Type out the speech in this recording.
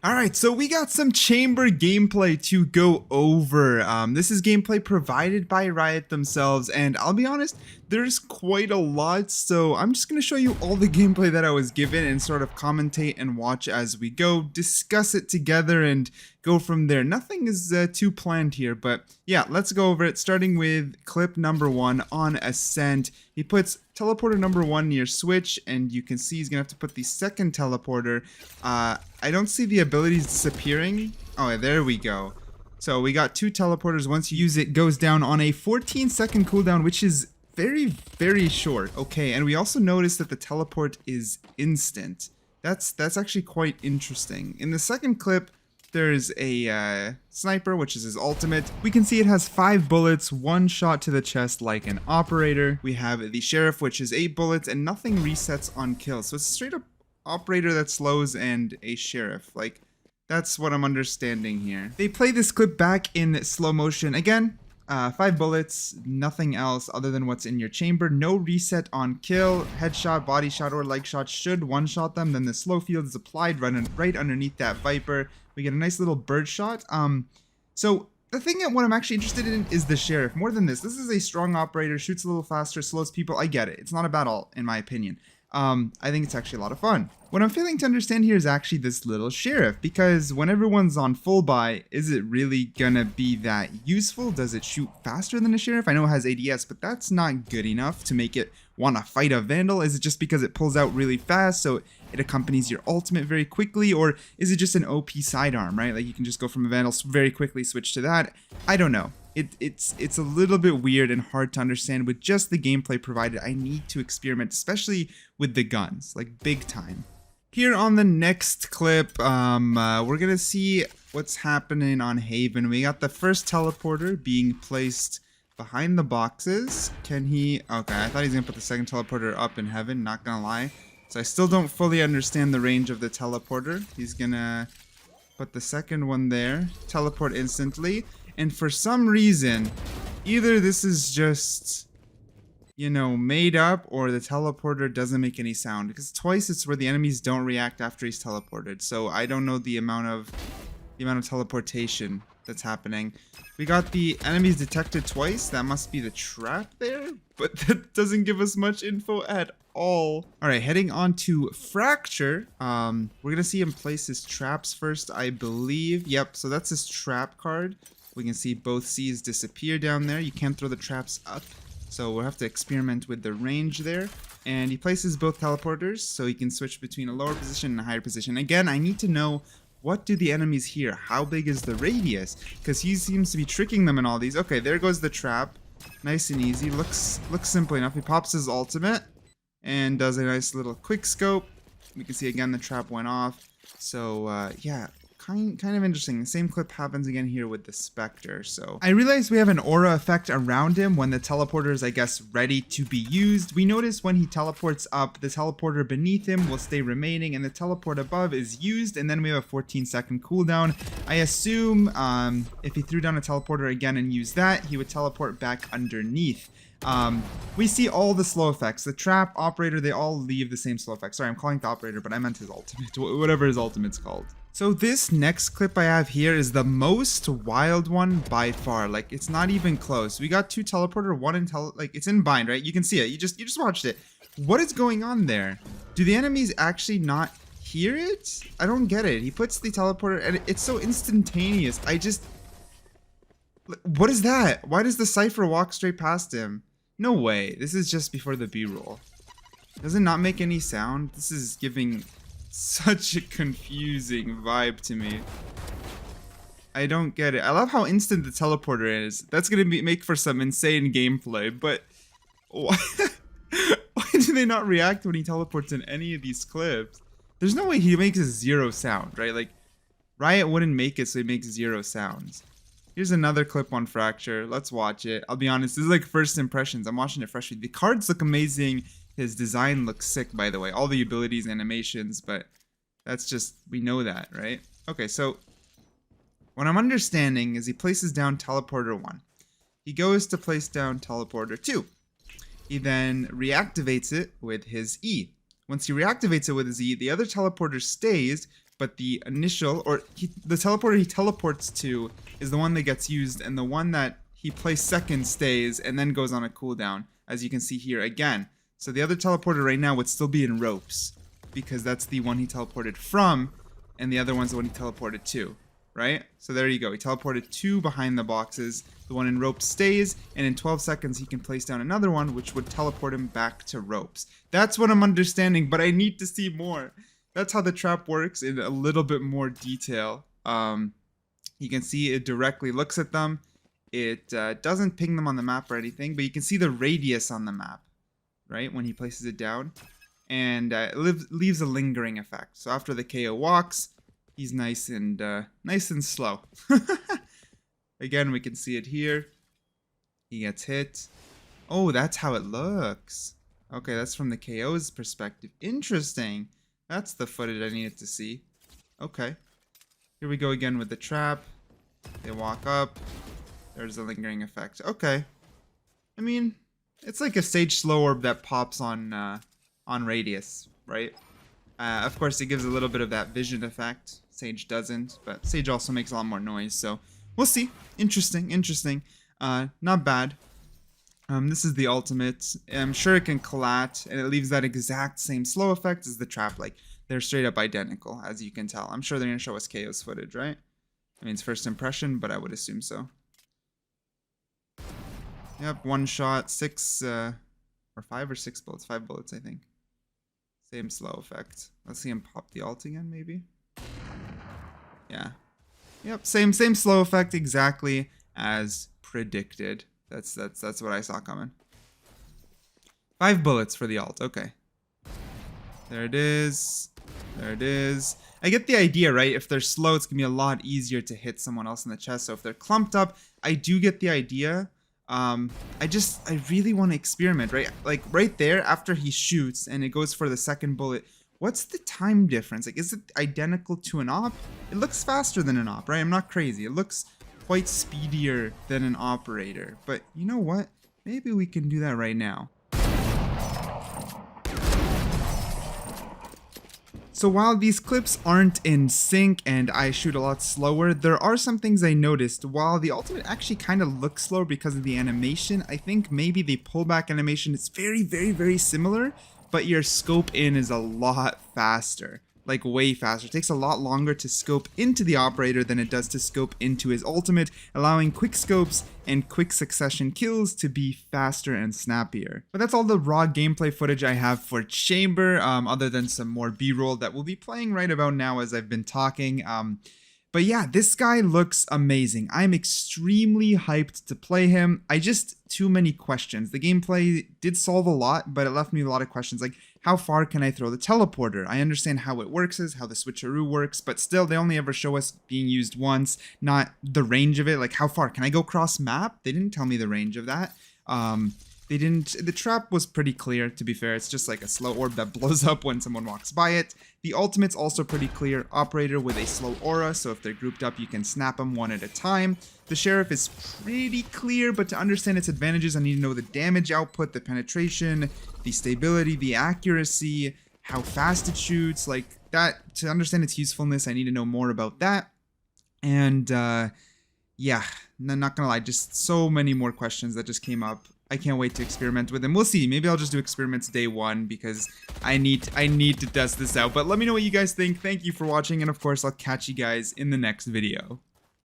Alright, so we got some chamber gameplay to go over. This is gameplay provided by Riot themselves, and I'll be honest, there's quite a lot, so I'm just going to show you all the gameplay that I was given and sort of commentate and watch as we go, discuss it together, and go from there. Nothing is too planned here, but yeah, let's go over it, starting with clip number 1 on Ascent. He puts teleporter number 1 near switch, and you can see he's going to have to put the second teleporter. I don't see the abilities disappearing. Oh, there we go. So we got 2 teleporters. Once you use it, goes down on a 14-second cooldown, which is very, very short. Okay, and we also notice that the teleport is instant. That's actually quite interesting. In the second clip, there's a sniper, which is his ultimate. We can see it has 5 bullets, 1 shot to the chest like an operator. We have the sheriff, which is 8 bullets, and nothing resets on kill. So it's a straight up operator that slows and a sheriff. Like, that's what I'm understanding here. They play this clip back in slow motion. Again, 5 bullets, nothing else other than what's in your chamber. No reset on kill. Headshot, body shot, or leg shot should one-shot them. Then the slow field is applied right underneath that Viper. We get a nice little bird shot. So the thing that what I'm actually interested in is the sheriff. More than this is a strong operator, shoots a little faster, slows people. I get it. It's not a bad ult, in my opinion. I think it's actually a lot of fun. What I'm failing to understand here is actually this little sheriff, because when everyone's on full buy, is it really gonna be that useful? Does it shoot faster than a sheriff? I know it has ADS, but that's not good enough to make it want to fight a Vandal. Is it just because it pulls out really fast, so it accompanies your ultimate very quickly, or is it just an OP sidearm, right? Like you can just go from a Vandal very quickly, switch to that. I don't know. It's a little bit weird and hard to understand with just the gameplay provided. I need to experiment, especially with the guns, like big time. Here on the next clip, we're gonna see what's happening on Haven. We got the first teleporter being placed behind the boxes. Can he? Okay, I thought he was gonna put the second teleporter up in Heaven, not gonna lie. So I still don't fully understand the range of the teleporter. He's gonna put the second one there, teleport instantly. And for some reason, either this is just, you know, made up, or the teleporter doesn't make any sound. Because twice it's where the enemies don't react after he's teleported. So I don't know the amount of teleportation that's happening. We got the enemies detected twice. That must be the trap there, but that doesn't give us much info at all. All right, heading on to Fracture. We're gonna see him place his traps first, I believe. Yep, so that's his trap card. We can see both C's disappear down there. You can't throw the traps up, so we'll have to experiment with the range there. And he places both teleporters, so he can switch between a lower position and a higher position. Again, I need to know, what do the enemies hear? How big is the radius? Because he seems to be tricking them in all these. Okay, there goes the trap. Nice and easy. Looks simple enough. He pops his ultimate and does a nice little quick scope. We can see again the trap went off. So yeah. Kind of interesting. The same clip happens again here with the Spectre. So I realize we have an aura effect around him when the teleporter is, I guess, ready to be used. We notice when he teleports up, the teleporter beneath him will stay remaining, and the teleport above is used, and then we have a 14-second cooldown. I assume if he threw down a teleporter again and used that, he would teleport back underneath. We see all the slow effects. The trap, operator, they all leave the same slow effects. Sorry, I'm calling it the operator, but I meant his ultimate, whatever his ultimate's called. So this next clip I have here is the most wild one by far. Like, it's not even close. We got 2 teleporter, 1 in like, it's in bind, right? You can see it. You just watched it. What is going on there? Do the enemies actually not hear it? I don't get it. He puts the teleporter and it's so instantaneous. What is that? Why does the Cypher walk straight past him? No way. This is just before the B-roll. Does it not make any sound? This is giving such a confusing vibe to me. I don't get it. I love how instant the teleporter is. That's gonna make for some insane gameplay, but why do they not react when he teleports in any of these clips? There's no way he makes a 0 sound, right? Like, Riot wouldn't make it so he makes 0 sounds. Here's another clip on Fracture. Let's watch it. I'll be honest, this is like first impressions. I'm watching it freshly. The cards look amazing. His design looks sick, by the way. All the abilities, animations, but that's just, we know that, right? Okay, so what I'm understanding is he places down teleporter 1. He goes to place down teleporter 2. He then reactivates it with his E. Once he reactivates it with his E, the other teleporter stays, but the initial, or the teleporter he teleports to is the one that gets used, and the one that he plays second stays and then goes on a cooldown, as you can see here again. So the other teleporter right now would still be in ropes, because that's the one he teleported from, and the other one's the one he teleported to, right? So there you go. He teleported 2 behind the boxes. The one in ropes stays, and in 12 seconds he can place down another one, which would teleport him back to ropes. That's what I'm understanding, but I need to see more. That's how the trap works in a little bit more detail. You can see it directly looks at them. It doesn't ping them on the map or anything, but you can see the radius on the map, right, when he places it down. And it leaves a lingering effect. So after the KO walks, he's nice and slow. Again, we can see it here. He gets hit. Oh, that's how it looks. Okay, that's from the KO's perspective. Interesting. That's the footage I needed to see. Okay. Here we go again with the trap. They walk up. There's a lingering effect. Okay. I mean, it's like a Sage slow orb that pops on radius, right? Of course, it gives a little bit of that vision effect. Sage doesn't, but Sage also makes a lot more noise, so we'll see. Interesting, interesting. Not bad. This is the ultimate. I'm sure it can collat, and it leaves that exact same slow effect as the trap. Like, they're straight up identical, as you can tell. I'm sure they're going to show us KO's footage, right? I mean, it's first impression, but I would assume so. Yep, one shot, 6, or 5 or 6 bullets. 5 bullets, I think. Same slow effect. Let's see him pop the ult again, maybe. Yeah. Yep, same slow effect exactly as predicted. That's what I saw coming. 5 bullets for the ult. Okay. There it is. There it is. I get the idea, right? If they're slow, it's gonna be a lot easier to hit someone else in the chest. So if they're clumped up, I do get the idea. I really want to experiment, right? Like right there, after he shoots and it goes for the second bullet, what's the time difference? Like, is it identical to an op? It looks faster than an op, right? I'm not crazy. It looks quite speedier than an operator. But you know what? Maybe we can do that right now. So while these clips aren't in sync and I shoot a lot slower, there are some things I noticed. While the ultimate actually kind of looks slower because of the animation, I think maybe the pullback animation is very similar, but your scope in is a lot faster. Like way faster. It takes a lot longer to scope into the operator than it does to scope into his ultimate, allowing quick scopes and quick succession kills to be faster and snappier. But that's all the raw gameplay footage I have for Chamber, other than some more B-roll that we'll be playing right about now as I've been talking. But yeah, this guy looks amazing. I'm extremely hyped to play him. Too many questions. The gameplay did solve a lot, but it left me a lot of questions like, how far can I throw the teleporter? I understand how it works, how the switcheroo works, but still they only ever show us being used once, not the range of it. Like, how far? Can I go cross map? They didn't tell me the range of that. The trap was pretty clear, to be fair. It's just like a slow orb that blows up when someone walks by it. The ultimate's also pretty clear. Operator with a slow aura, so if they're grouped up, you can snap them one at a time. The sheriff is pretty clear, but to understand its advantages, I need to know the damage output, the penetration, the stability, the accuracy, how fast it shoots, like that. To understand its usefulness, I need to know more about that. And yeah, not gonna lie, just so many more questions that just came up. I can't wait to experiment with them. We'll see. Maybe I'll just do experiments day 1 because I need to test this out. But let me know what you guys think. Thank you for watching, and of course, I'll catch you guys in the next video.